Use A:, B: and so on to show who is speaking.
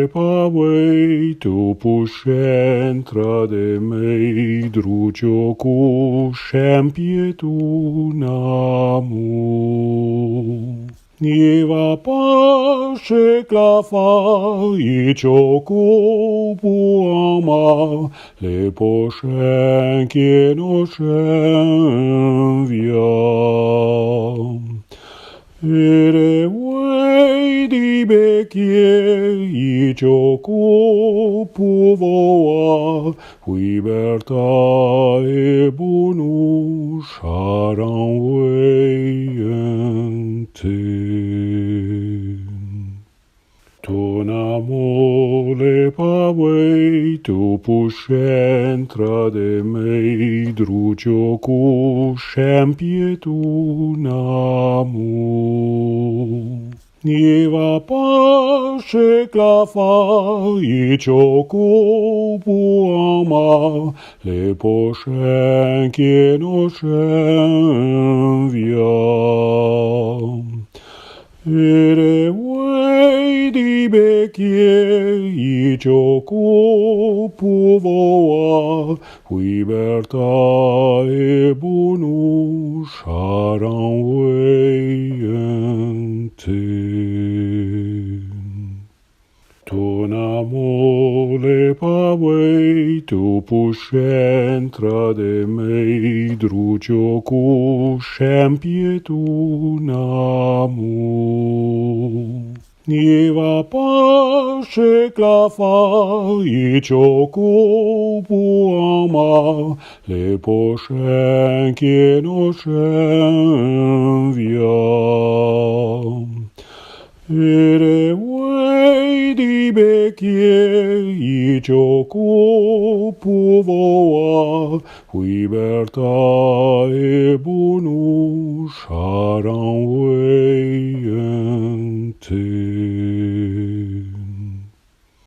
A: pavei tu puscentra de mei drucio cuscem pietunamu. Niva pace clafa icio cupuama le poscen che nocen viam. Ere uei di becchie icio cupuvoa libertà e bonus aran uei Tonamole pavei tu puscentra de mei drucio cuscem pietunamu. Niva pace clafa icio cupuama le poscen che nocen viam. Ere uei di becchie icio cupuvoa libertà e bonus aran uei Tonamole pavei tu puscentra de mei drucio cuscem pietunamu. Niva pace clafa icio cupuama le poscen che nocen viam. Ere uei di becchie icio cupuvoa libertà e bonus aran uei